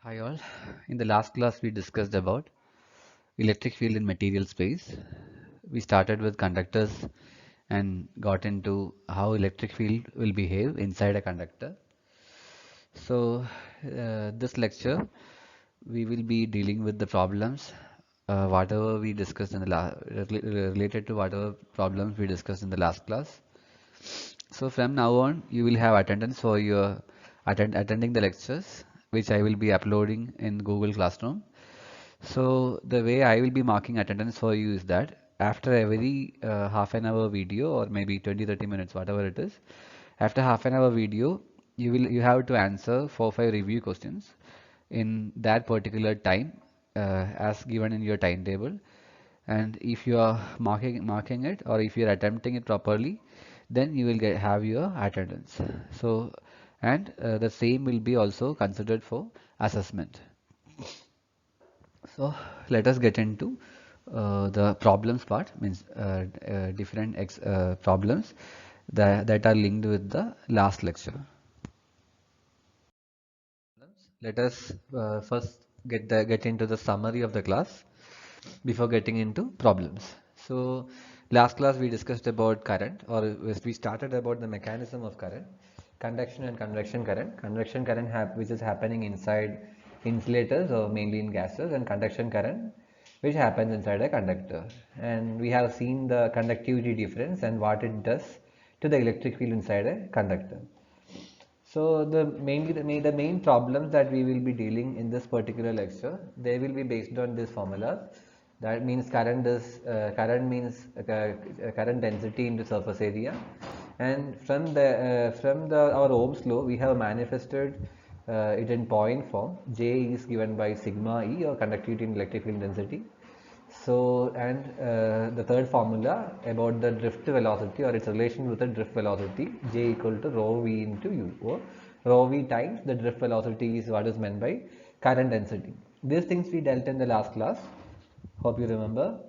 Hi all. In the last class we discussed about electric field in material space. We started with conductors and got into how electric field will behave inside a conductor. So this lecture we will be dealing with the problems whatever we discussed in the related to whatever problems we discussed in the last class. So from now on, you will have attendance for your attending the lectures, which I will be uploading in Google Classroom. So the way I will be marking attendance for you is that after every half an hour video or maybe 20-30 minutes, whatever it is, after half an hour video, you have to answer 4-5 review questions in that particular time as given in your timetable. And if you are marking it or if you are attempting it properly, then you will have your attendance. So and the same will be also considered for assessment. So let us get into the problems part, means different problems that are linked with the last lecture. Let us first get into the summary of the class before getting into problems. So last class we discussed about current, or we started about the mechanism of current, conduction and convection current. Convection current which is happening inside insulators or mainly in gases, and conduction current which happens inside a conductor. And we have seen the conductivity difference and what it does to the electric field inside a conductor. So the main problems that we will be dealing in this particular lecture, they will be based on this formula. That means current means current density into surface area, and from the our Ohm's law we have manifested it in point form. J is given by sigma E, or conductivity in electric field density. So, and the third formula about the drift velocity or its relation with the drift velocity, J equal to rho V into U, or rho V times the drift velocity is what is meant by current density. These things we dealt in the last class, hope you remember.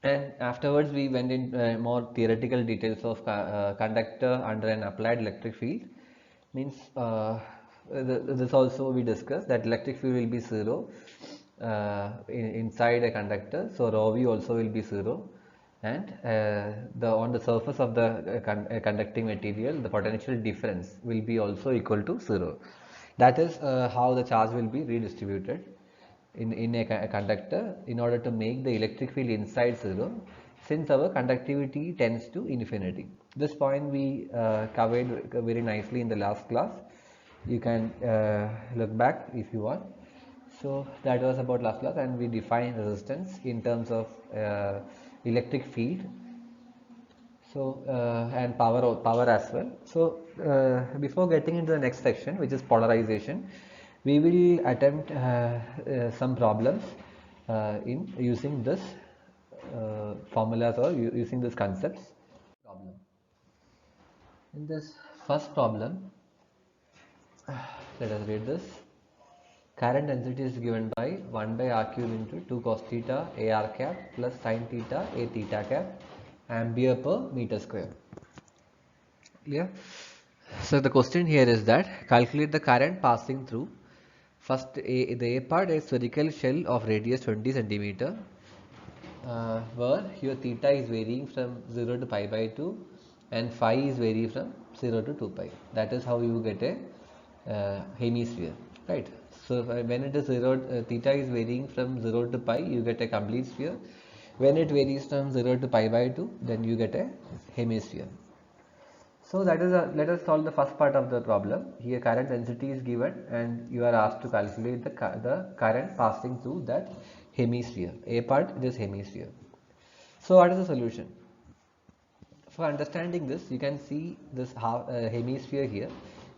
And afterwards we went in more theoretical details of conductor under an applied electric field. Means this also we discussed that electric field will be zero inside a conductor, so rho v also will be zero, and the on the surface of the conducting material the potential difference will be also equal to zero. That is how the charge will be redistributed in a conductor in order to make the electric field inside zero, since our conductivity tends to infinity. This point we covered very nicely in the last class. You can look back if you want. So that was about last class, and we defined resistance in terms of electric field, so and power as well. So before getting into the next section, which is polarization, we will attempt some problems in using this formulas, or using these concepts. Problem. In this first problem, let us read this. Current density is given by 1 by r cube into 2 cos theta a r cap plus sin theta a theta cap ampere per meter square. Clear? So the question here is that calculate the current passing through first the A part, a spherical shell of radius 20 centimeter, where your theta is varying from 0 to pi by 2 and phi is varying from 0 to 2 pi. That is how you get a hemisphere, right? So when it is 0, theta is varying from 0 to pi, you get a complete sphere. When it varies from 0 to pi by 2, then you get a hemisphere. So that is let us solve the first part of the problem. Here current density is given and you are asked to calculate the current passing through that hemisphere. A part is hemisphere. So what is the solution? For understanding this, you can see this hemisphere here,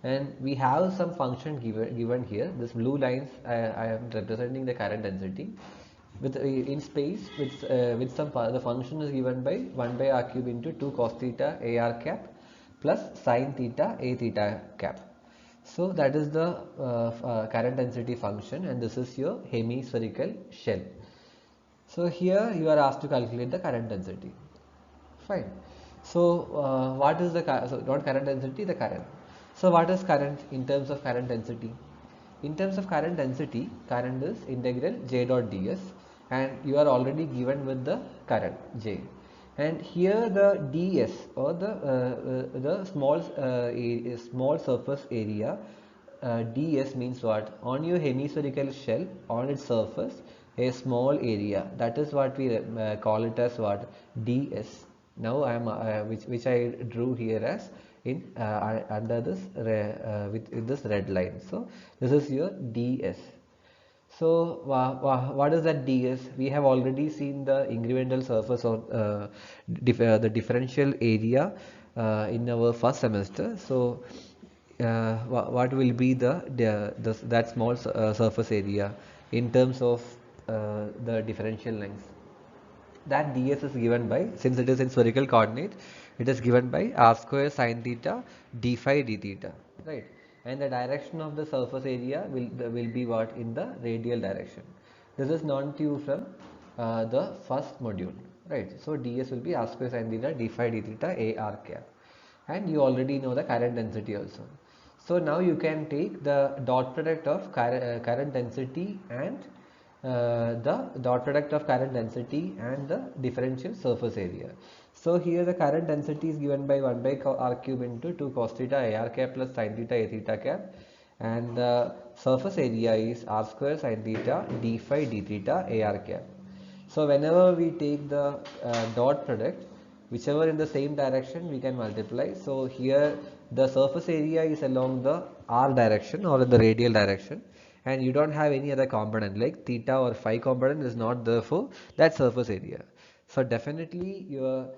and we have some function given here. This blue lines I am representing the current density with in space with some the function is given by 1 by r cube into 2 cos theta a r cap plus sin theta a theta cap. So that is the current density function, and this is your hemispherical shell. So here you are asked to calculate the current density. Fine. So what is the not current density, the current. So what is current in terms of current density? In terms of current density, current is integral j dot ds, and you are already given with the current j. And here the ds, or the small surface area, ds means what? On your hemispherical shell, on its surface, a small area, that is what we call it as what? ds. Now I am which I drew here as in under this with this red line. So this is your ds. So what is that ds? We have already seen the incremental surface, or the differential area in our first semester. So what will be that small surface area in terms of the differential length? That ds is given by, since it is in spherical coordinate, it is given by r square sine theta d phi d theta, right? And the direction of the surface area will be what? In the radial direction. This is known to you from the first module, right? So ds will be r square sine theta d phi d theta a r cap, and you already know the current density also. So now you can take the dot product of current density and the dot product of current density and the differential surface area. So here the current density is given by 1 by r cube into 2 cos theta ar cap plus sin theta a theta cap, and the surface area is r square sin theta d phi d theta ar cap. So whenever we take the dot product, whichever in the same direction, we can multiply. So here the surface area is along the r direction, or in the radial direction, and you don't have any other component like theta or phi component is not there for that surface area. So definitely your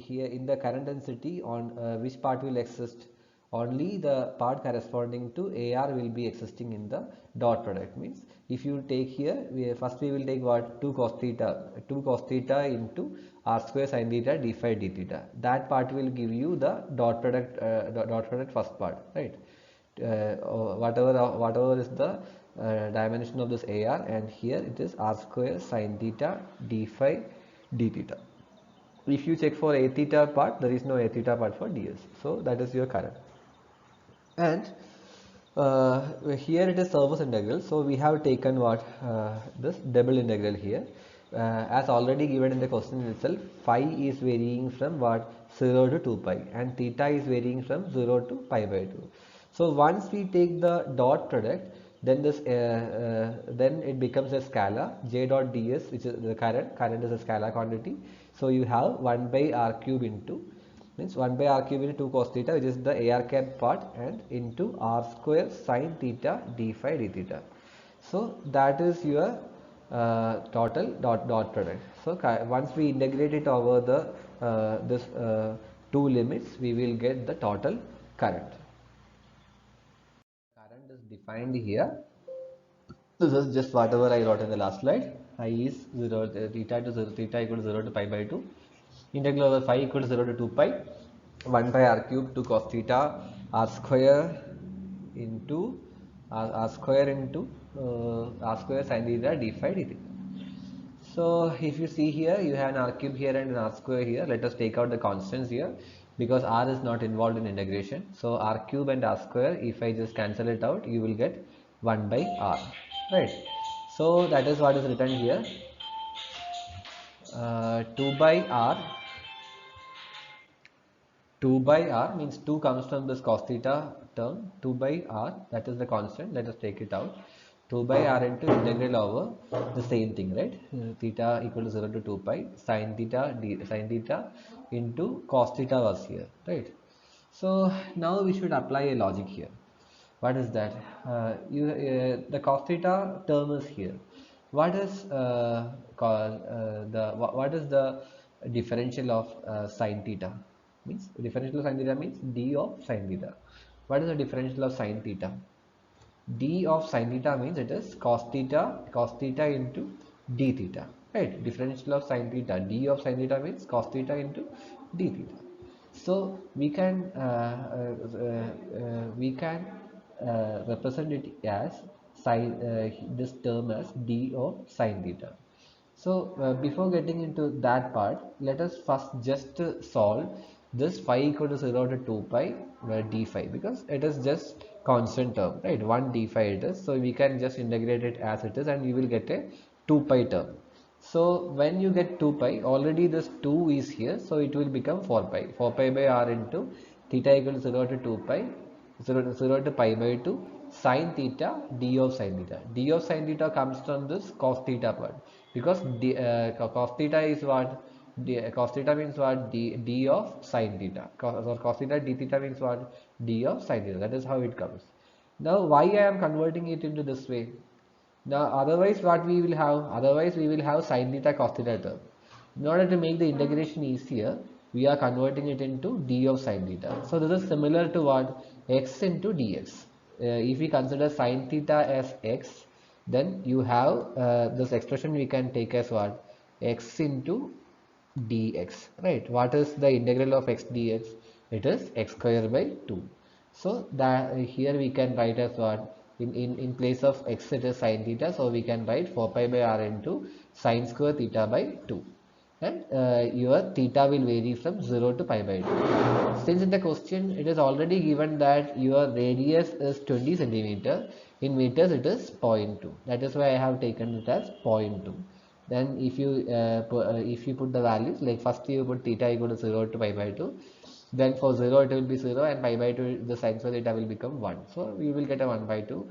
here in the current density, on which part will exist? Only the part corresponding to AR will be existing in the dot product. Means if you take here, first we will take what? 2 cos theta into r square sin theta d phi d theta. That part will give you the dot product first part, right? Whatever is the dimension of this AR, and here it is r square sin theta d phi d theta. If you check for a theta part, there is no a theta part for ds. So that is your current. And here it is surface integral. So we have taken what? This double integral here. As already given in the question itself, phi is varying from what? 0 to 2 pi, and theta is varying from 0 to pi by 2. So once we take the dot product, then then it becomes a scalar j dot ds, which is the current is a scalar quantity. So you have 1 by r cube into, means 1 by r cube into 2 cos theta, which is the ar cap part, and into r square sin theta d phi d theta. So that is your total dot product. So once we integrate it over the this two limits, we will get the total current. Current is defined here. This is just whatever I wrote in the last slide. I is 0 theta to 0, theta equal to 0 to pi by 2. Integral over phi equal to 0 to 2 pi. 1 by r cube to cos theta r square into r square into r square sin theta d phi d theta. So if you see here, you have an r cube here and an r square here. Let us take out the constants here, because r is not involved in integration. So r cube and r square, if I just cancel it out, you will get 1 by r, right? So that is what is written here. 2 by r means 2 comes from this cos theta term. 2 by r, that is the constant. Let us take it out. 2 by r into integral over the same thing, right? Theta equal to 0 to 2 pi sin theta into cos theta was here, right? So now we should apply a logic here. What is that? The cos theta term is here. What is what is the differential of sin theta? Means differential of sin theta means d of sin theta. What is the differential of sin theta? D of sin theta means it is cos theta into d theta, right? Differential of sin theta, d of sin theta means cos theta into d theta. So we can represent it as this term as d of sin theta. So before getting into that part, let us first just solve this phi equal to 0 to 2 pi d phi, because it is just constant term, right? 1 d phi it is, so we can just integrate it as it is and you will get a 2 pi term. So when you get 2 pi, already this 2 is here, so it will become 4 pi. 4 pi by r into theta equal to 0 to 2 pi, 0 to pi by 2 sine theta d of sine theta. D of sine theta comes from this cos theta part, because cos theta is what? Cos theta means what? D of sine theta. Cos theta d theta means what? D of sine theta. That is how it comes. Now why I am converting it into this way? Now otherwise what we will have? Otherwise we will have sine theta cos theta term. In order to make the integration easier, we are converting it into d of sine theta. So this is similar to what? X into dx. If we consider sine theta as x, then you have this expression we can take as what? X into dx, right? What is the integral of x dx? It is x square by 2. So that here we can write as what? In place of x it is sine theta, so we can write 4 pi by r into sine square theta by 2, and your theta will vary from 0 to pi by 2. Since in the question it is already given that your radius is 20 centimeter, in meters it is 0.2. That is why I have taken it as 0.2. Then if you put the values, like first you put theta equal to 0 to pi by 2, then for 0 it will be 0 and pi by 2 the sine square theta will become 1, so we will get a 1 by 2.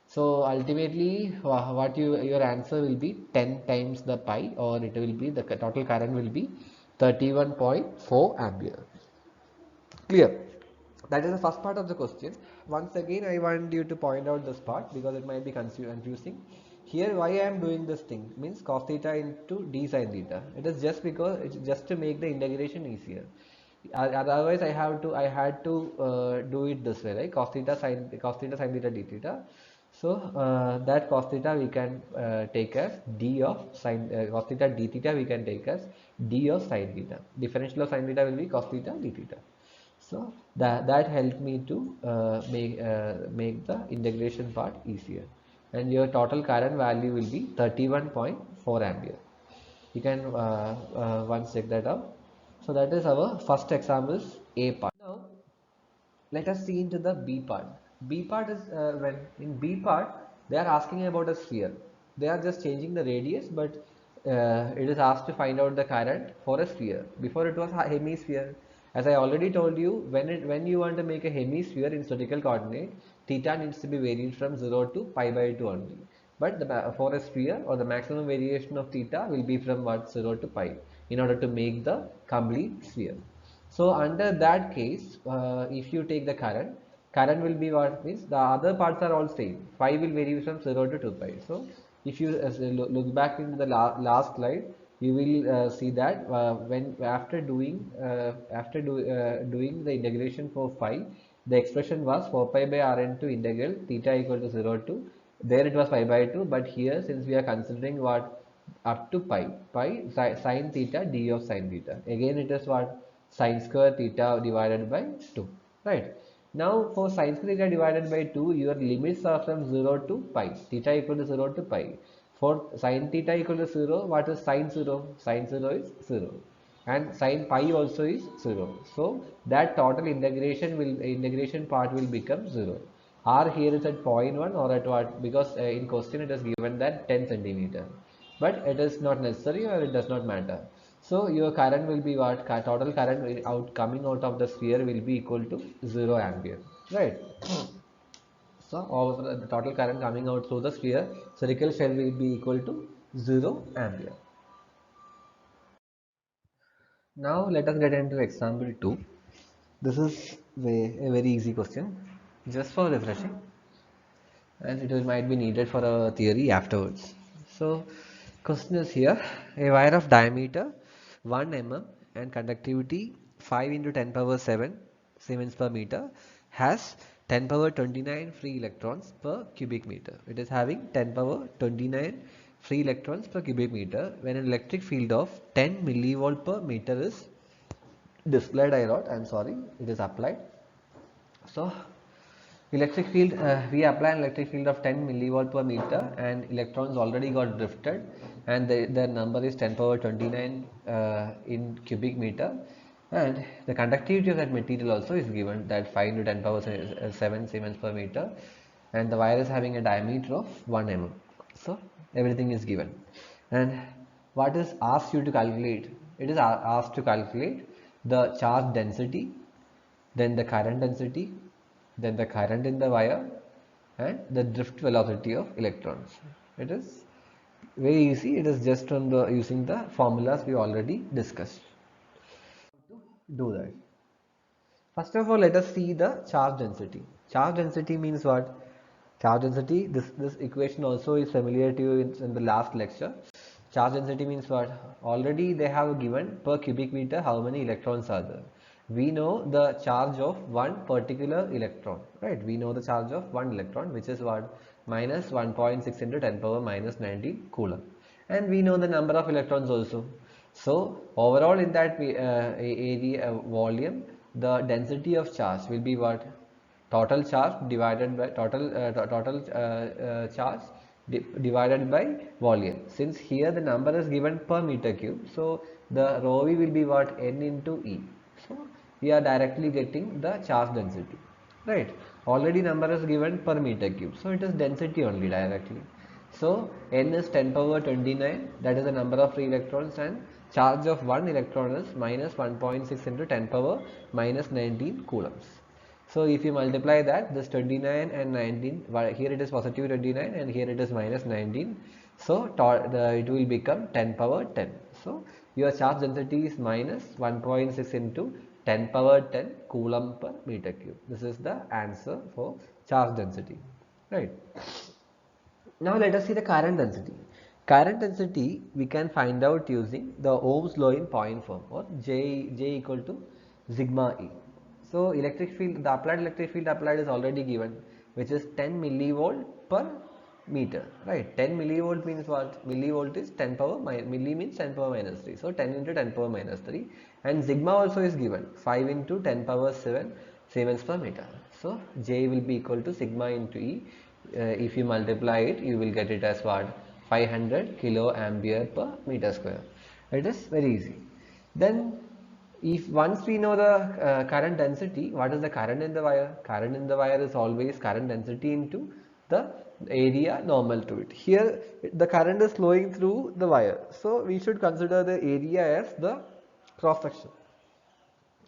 So ultimately what your answer will be 10 times the pi, or it will be the total current will be 31.4 ampere. Clear? That is the first part of the question. Once again I want you to point out this part because it might be confusing. Here why I am doing this thing means cos theta into d sin theta. It is just because it's just to make the integration easier. Otherwise I had to do it this way, right? Cos theta sin theta d theta. So that cos theta we can take as d of sin cos theta d theta we can take as d of sin theta. Differential of sin theta will be cos theta d theta. So that helped me to make the integration part easier, and your total current value will be 31.4 ampere. You can once check that out. So that is our first examples A part. Now let us see into the B part. B part is when in B part they are asking about a sphere. They are just changing the radius, but it is asked to find out the current for a sphere. Before it was a hemisphere. As I already told you, when you want to make a hemisphere in spherical coordinate, theta needs to be varied from 0 to pi by 2 only. But for a sphere, or the maximum variation of theta will be from what? 0 to pi, in order to make the complete sphere. So under that case, if you take the current will be what? Means the other parts are all same. Phi will vary from 0 to 2 pi. So if you look back into the last slide, you will see that when doing the integration for phi, the expression was 4 pi by r into integral theta equal to 0 to, there it was pi by 2, but here since we are considering what, up to pi sine theta d of sine theta, again it is what, sine square theta divided by 2, right? Now for sine square theta divided by 2, your limits are from 0 to pi, theta equal to 0 to pi. For sine theta equal to 0, what is sine 0? Sine 0 is 0, and sine pi also is 0. So that total integration part will become 0. R here is at 0.1 or at what? Because in question it is given that 10 centimeter, but it is not necessary or it does not matter. So your current will be what? Total current coming out of the sphere will be equal to 0 ampere, right? So over the total current coming out through the sphere, spherical shell will be equal to 0 ampere. Now let us get into example 2. This is a very easy question, just for refreshing, and it will might be needed for a theory afterwards. So question is here: a wire of diameter 1 mm and conductivity 5 into 10 power 7 Siemens per meter has 10 power 29 free electrons per cubic meter. It is having 10 power 29 free electrons per cubic meter when an electric field of 10 millivolt per meter is displayed. I'm sorry, it is applied. So electric field, we apply an electric field of 10 millivolt per meter, and electrons already got drifted, and their number is 10 power 29 in cubic meter. And the conductivity of that material also is given, that 5 into 10 power 7 Siemens per meter, and the wire is having a diameter of 1 mm. So everything is given. And what is asked you to calculate? It is asked to calculate the charge density, then the current density, then the current in the wire, and the drift velocity of electrons. It is very easy. It is just from the using the formulas we already discussed. Do that. First of all, let us see the charge density. Charge density means what? Charge density, this equation also is familiar to you in the last lecture. Charge density means what? Already they have given per cubic meter how many electrons are there. We know the charge of one particular electron, right? We know the charge of one electron, which is what? Minus 1.6 into 10 power minus 19 coulomb. And we know the number of electrons also. So overall in that area volume, the density of charge will be what? Total charge divided by charge divided by volume. Since here the number is given per meter cube, so the rho v will be what? N into E. So we are directly getting the charge density, right? Already number is given per meter cube, so it is density only directly. So N is 10 power 29, that is the number of free electrons, and charge of one electron is minus 1.6 into 10 power minus 19 coulombs. So if you multiply that, this 29 and 19, here it is positive 29 and here it is minus 19. So it will become 10 power 10. So your charge density is minus 1.6 into 10 power 10 coulomb per meter cube. This is the answer for charge density, right? Now let us see the current density. Current density we can find out using the Ohm's law in point form, or J equal to sigma E. So electric field, the applied electric field applied is already given, which is 10 millivolt per meter, right? 10 millivolt means what? Millivolt is 10 power, milli means 10 power minus 3. So 10 into 10 power minus 3, and sigma also is given, 5 into 10 power 7 Siemens per meter. So J will be equal to sigma into E. If you multiply it, you will get it as what? 500 kilo ampere per meter square. It is very easy. Then if once we know the current density, what is the current in the wire? Current in the wire is always current density into the area normal to it. Here the current is flowing through the wire, so we should consider the area as the cross section,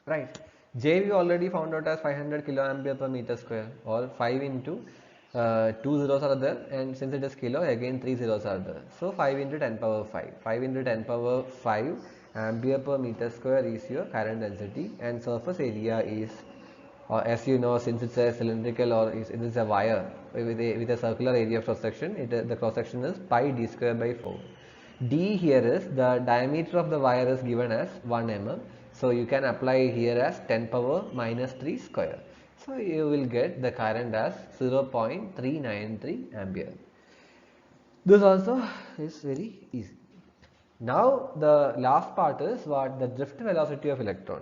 right? J we already found out as 500 kilo ampere per meter square, or 5 into 2 zeros are there, and since it is kilo, again 3 zeros are there. So 5 into 10 power 5. 5 into 10 power 5 ampere per meter square is your current density, and surface area is, as you know, since it's a cylindrical, or it is a wire with a circular area of cross section, the cross section is pi d square by 4. D here is the diameter of the wire is given as 1 mm. So you can apply here as 10 power minus 3 square. So you will get the current as 0.393 ampere. This also is very easy. Now the last part is what? The drift velocity of electron.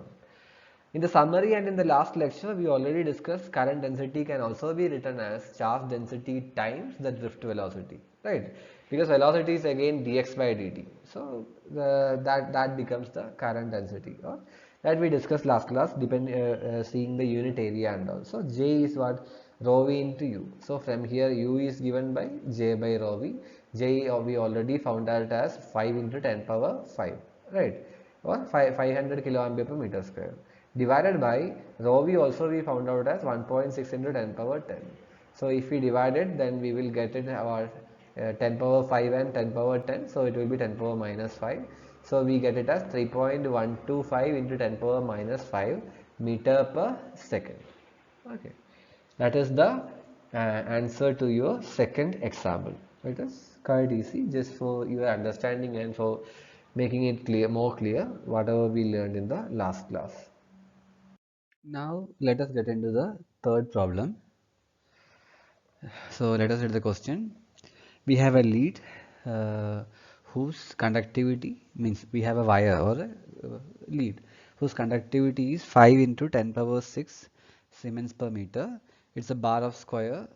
In the summary and in the last lecture, we already discussed current density can also be written as charge density times the drift velocity, right? Because velocity is again dx by dt. So that becomes the current density, or that we discussed last class, seeing the unit area and all. So J is what? Rho v into U. So from here U is given by J by rho v. J we already found out as 5 into 10 power 5, right? Or 500 kilo ampere per meter square, divided by rho v also we found out as 1.6 into 10 power 10. So if we divide it, then we will get it our 10 power 5 and 10 power 10. So it will be 10 power minus 5. So we get it as 3.125 into 10 power minus 5 meter per second. Okay, that is the answer to your second example. It is quite easy, just for your understanding and for making it more clear whatever we learned in the last class. Now let us get into the third problem. So let us read the question. We have a lead whose conductivity, means we have a wire or a lead whose conductivity is 5 into 10 power 6 Siemens per meter. It's a bar of square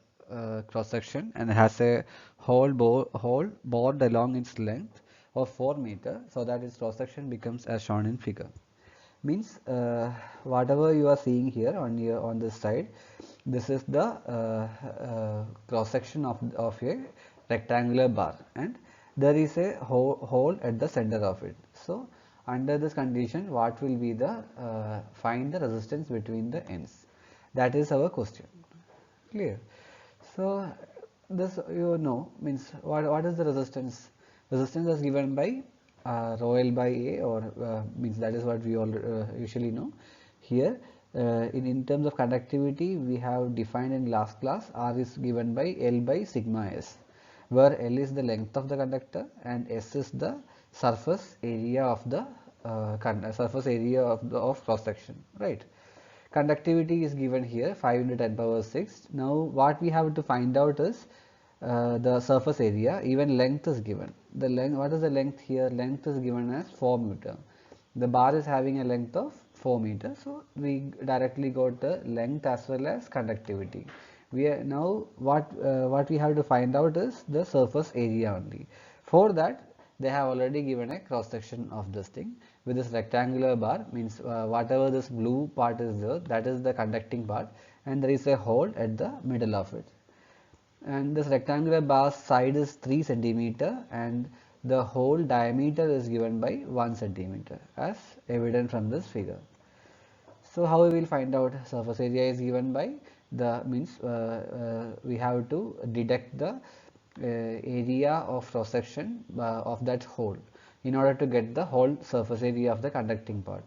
cross section and has a hole bored along its length of 4 meter, so that its cross section becomes as shown in figure. Means whatever you are seeing here on this side, this is the cross section of a rectangular bar, and there is a hole at the center of it. So under this condition, what will be the find the resistance between the ends? That is our question. Clear? So this means what is the resistance? Resistance is given by rho L by A, or means that is what we all usually know. Here in terms of conductivity, we have defined in last class, R is given by L by sigma S, where L is the length of the conductor and S is the surface area of the surface area of cross section, right? Conductivity is given here 5 into 10 power 6. Now what we have to find out is the surface area. Even length is given. The length, what is the length here? Length is given as 4 meter. The bar is having a length of 4 meter, so we directly got the length as well as conductivity. We are now what we have to find out is the surface area only. For that, they have already given a cross section of this thing with this rectangular bar, means whatever this blue part is there, that is the conducting part, and there is a hole at the middle of it. And this rectangular bar side is 3 centimeter, and the hole diameter is given by 1 centimeter as evident from this figure. So how we will find out? Surface area is given by the means we have to deduct the area of cross section of that hole in order to get the whole surface area of the conducting part.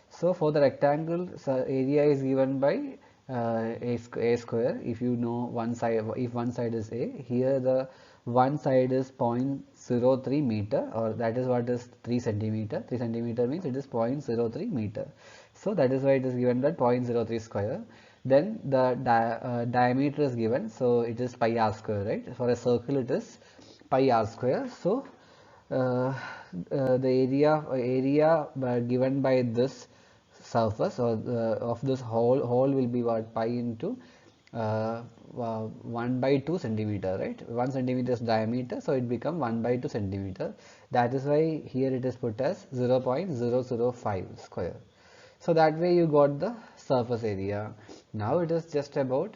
So for the rectangle, area is given by a square. If you know one side, if one side is A, here the one side is 0.03 meter, or that is what is 3 centimeter. 3 centimeter means it is 0.03 meter. So that is why it is given that 0.03 square. Then the diameter is given, so it is pi r square, right? For a circle it is pi r square. So the area given by this surface, or of this hole will be what? Pi into 1 by 2 centimeter, right? 1 centimeter is diameter, so it become 1 by 2 centimeter. That is why here it is put as 0.005 square. So that way you got the surface area. Now it is just about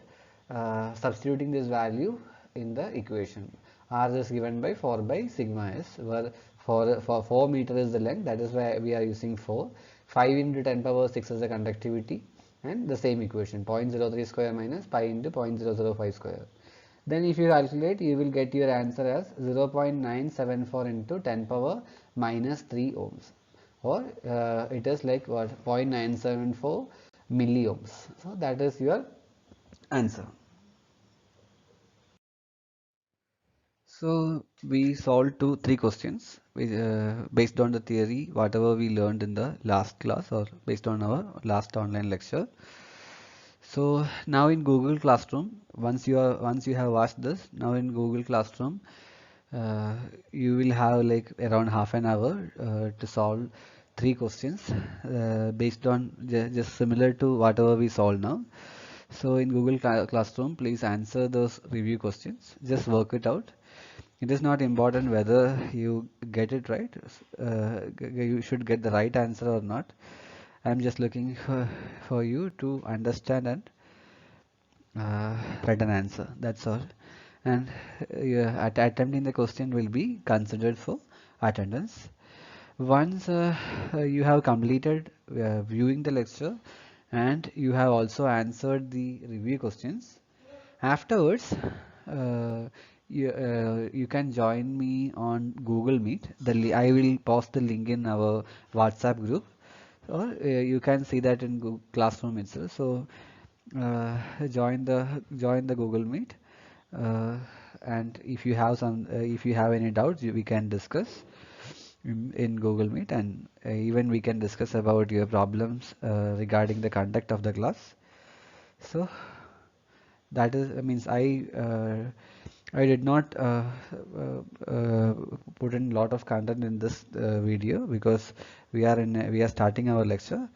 substituting this value in the equation. R is given by 4 by sigma S, where for 4 meter is the length, that is why we are using 4. 5 into 10 power 6 is the conductivity, and the same equation 0.03 square minus pi into 0.005 square. Then if you calculate, you will get your answer as 0.974 into 10 power minus 3 ohms, or it is like what, 0.974 milliohms. So that is your answer. So we solved three questions based on the theory, whatever we learned in the last class or based on our last online lecture. So now in Google Classroom, once you have watched this, now in Google Classroom, uh, you will have like around half an hour to solve three questions based on just similar to whatever we solve now. So in Google Classroom, please answer those review questions. Just work it out. It is not important whether you get it right. You should get the right answer or not. I'm just looking for you to understand and write an answer. That's all. And attempting the question will be considered for attendance. Once you have completed viewing the lecture and you have also answered the review questions, afterwards you can join me on Google Meet. I will post the link in our WhatsApp group, or you can see that in Google Classroom itself. So join the Google Meet, uh, and if you have any doubts, we can discuss in Google Meet, and even we can discuss about your problems regarding the conduct of the class. So that is means I did not put in lot of content in this video because we are starting our lecture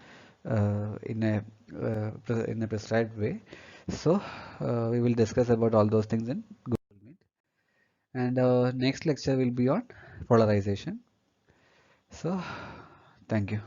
in a prescribed way. So we will discuss about all those things in Google Meet, and next lecture will be on polarization. So thank you.